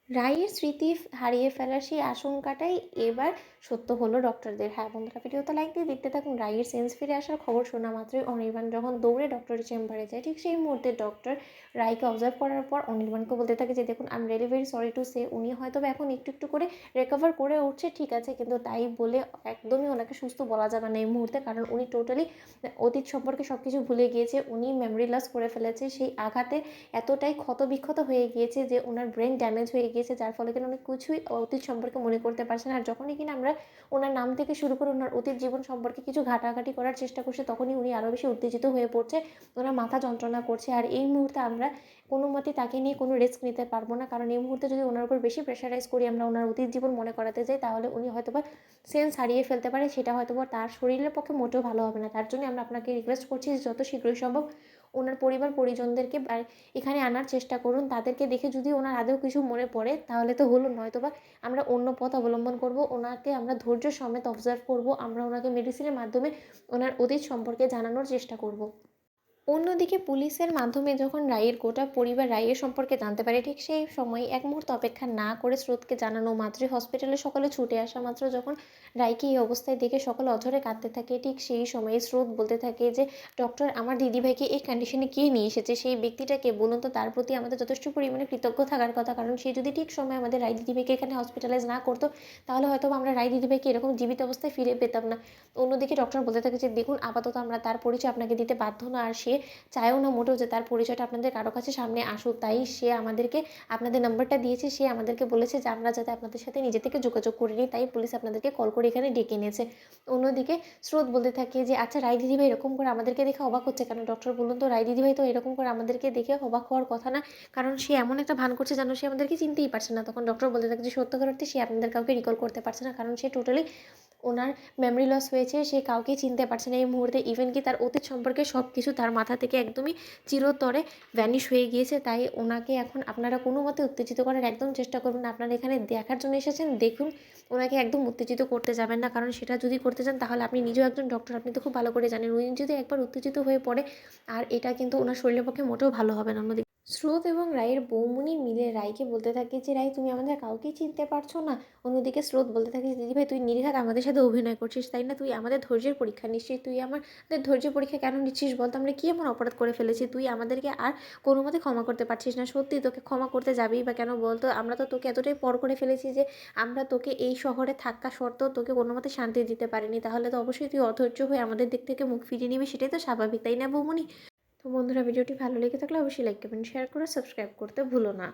রায়ের স্মৃতি হারিয়ে ফেলার সেই আশঙ্কাটাই এবার সত্য হলো ডক্টরদের। হ্যাঁ বন্ধুরা, ভিডিওতে লাইক দিয়ে দেখতে থাকুন। রায়ের সেন্স ফিরে আসার খবর শোনা মাত্রই অনির্বাণ যখন দৌড়ে ডক্টরের চেম্বারে যায়, ঠিক সেই মুহূর্তে ডক্টর রায়কে অবজার্ভ করার পর অনির্বাণকে বলতে থাকে যে দেখুন, I am really very sorry to say, উনি হয়তো এখন একটু একটু করে রিকভার করে উঠছে, ঠিক আছে, কিন্তু তাই বলে একদমই ওনাকে সুস্থ বলা যাবে না এই মুহূর্তে, কারণ উনি টোটালি অতীত সম্পর্কে সব কিছু ভুলে গিয়েছে। উনি মেমরি লস করে ফেলেছে, সেই আঘাতে এতটাই ক্ষতবিক্ষত হয়ে গিয়েছে যে ওনার ব্রেন ড্যামেজ হয়ে গিয়েছে, যার ফলে কিনা উনি কিছুই অতীত সম্পর্কে মনে করতে পারছেন। আর যখনই কিনা আমরা ওনার নাম থেকে শুরু করে ওনার অতীত জীবন সম্পর্কে কিছু ঘাটাঘাটি করার চেষ্টা করছি, তখনই উনি আরও বেশি উত্তেজিত হয়ে পড়ছে, ওনার মাথা যন্ত্রণা করছে। আর এই মুহূর্তে আমরা কোনো মতে তাকে নিয়ে কোনো রিস্ক নিতে পারবো না, কারণ এই মুহূর্তে যদি ওনার উপর বেশি প্রেশারাইজ করি, আমরা ওনার অতীত জীবন মনে করাতে যাই, তাহলে উনি হয়তোবা সেন্স হারিয়ে ফেলতে পারে, সেটা হয়তোবা তার শরীরের পক্ষে মোটেও ভালো হবে না। তার জন্য আমরা আপনাকে রিকোয়েস্ট করছি যে যত শীঘ্রই সম্ভব ওনার পরিবার পরিজনদেরকে এখানে আনার চেষ্টা করুন। তাদেরকে দেখে যদি ওনার আদৌ কিছু মনে পড়ে তাহলে তো হলো, নয়তোবা আমরা অন্য পথ অবলম্বন করব। ওনাকে আমরা ধৈর্য সমেত অবজার্ভ করব, আমরা ওনাকে মেডিসিনের মাধ্যমে ওনার অতীত সম্পর্কে জানানোর চেষ্টা করব। অন্যদিকে পুলিশের মাধ্যমে যখন রায়ের গোটা পরিবার রায়ের সম্পর্কে জানতে পারে, ঠিক সেই সময় এক মুহূর্ত অপেক্ষা না করে স্রোতকে জানানো মাত্রই হসপিটালে সকলে ছুটে আসা মাত্র যখন রায়কে এই অবস্থায় দেখে সকলে অঝরে কাঁদতে থাকে, ঠিক সেই সময় স্রোত বলতে থাকে যে ডক্টর, আমার দিদিভাইকে এই কন্ডিশনে কে নিয়ে এসেছে, সেই ব্যক্তিটাকে বলুন তো, তার প্রতি আমাদের যথেষ্ট পরিমাণে কৃতজ্ঞ থাকার কথা, কারণ সে যদি ঠিক সময় আমাদের রায় দিদিভাইকে এখানে হসপিটালাইজ না করতো, তাহলে হয়তো আমরা রায় দিদিভাইকে এরকম জীবিত অবস্থায় ফিরে পেতাম না। অন্যদিকে ডক্টর বলতে থাকে যে দেখুন, আপাতত আমরা তার পরিচয় আপনাকে দিতে বাধ্য না, আর সে চায়ও না মোটেও যে তার পরিচয়টা আপনাদের কারো কাছে সামনে আসুক, তাই সে আমাদেরকে আপনাদের নাম্বারটা দিয়েছে, সে আমাদেরকে বলেছে যে আমরা যাতে আপনাদের সাথে নিজে থেকে যোগাযোগ করে নিই, তাই পুলিশ আপনাদেরকে কল করে এখানে ডেকে এনেছে। অন্যদিকে স্রোত বলতে থাকে যে আচ্ছা, রায় দিদিভাই এরকম করে আমাদেরকে দেখে অবাক হচ্ছে কেন? ডক্টর বলুন তো, রায় দিদিভাই তো এরকম করে আমাদেরকে দেখে অবাক হওয়ার কথা না, কারণ সে এমন একটা ভান করছে যেন সে আমাদেরকে চিনতেই পারছে না। তখন ডক্টর বলতে থাকে যে সত্যিকার অর্থে সে আপনাদের কাউকে রিকল করতে পারছে না, কারণ সে টোটালি ওনার মেমরি লস হয়েছে, সে কাউকেই চিনতে পারছে না এই মুহূর্তে। ইভেন কি তার অতীত সম্পর্কে সব কিছু তার মাথা থেকে একদমই চিরতরে ভ্যানিশ হয়ে গিয়েছে। তাই ওনাকে এখন আপনারা কোনো মতে উত্তেজিত করার একদম চেষ্টা করবেন না। আপনারা এখানে দেখার জন্য এসেছেন, দেখুন, ওনাকে একদম উত্তেজিত করতে যাবেন না, কারণ সেটা যদি করতে চান তাহলে আপনি নিজেও একজন ডক্টর, আপনি তো খুব ভালো করে জানেন উনি যদি একবার উত্তেজিত হয়ে পড়ে, আর এটা কিন্তু ওনার শরীরের পক্ষে মোটেও ভালো হবে না। অন্যদিকে স্রোত এবং রায়ের বৌমনি মিলে রায়কে বলতে থাকে যে রায়, তুমি আমাদের কাউকেই চিনতে পারছো না। অন্যদিকে স্রোত বলতে থাকে, দিদিভাই তুই নির্ঘাত আমাদের সাথে অভিনয় করছিস তাই না? তুই আমাদের ধৈর্যের পরীক্ষা নিচ্ছিস, তুই আমাদের ধৈর্যের পরীক্ষা কেন নিচ্ছিস বলতো? আমরা কী এমন অপরাধ করে ফেলেছি তুই আমাদেরকে আর কোনো মতে ক্ষমা করতে পারছিস না? সত্যি তোকে ক্ষমা করতে যাবেই বা কেন বলতো? আমরা তো তোকে এতটাই পর করে ফেলেছি যে আমরা তোকে এই শহরে থাকা সত্ত্বেও তোকে কোনো মতে শান্তি দিতে পারিনি, তাহলে তো অবশ্যই তুই অধৈর্য হয়ে আমাদের দিক থেকে মুখ ফিরিয়ে নিবি, সেটাই তো স্বাভাবিক, তাই না বৌমনি? তো বন্ধুরা, ভিডিওটি ভালো লেগে থাকলে অবশ্যই লাইক করবেন, শেয়ার করে সাবস্ক্রাইব করতে ভুলো না।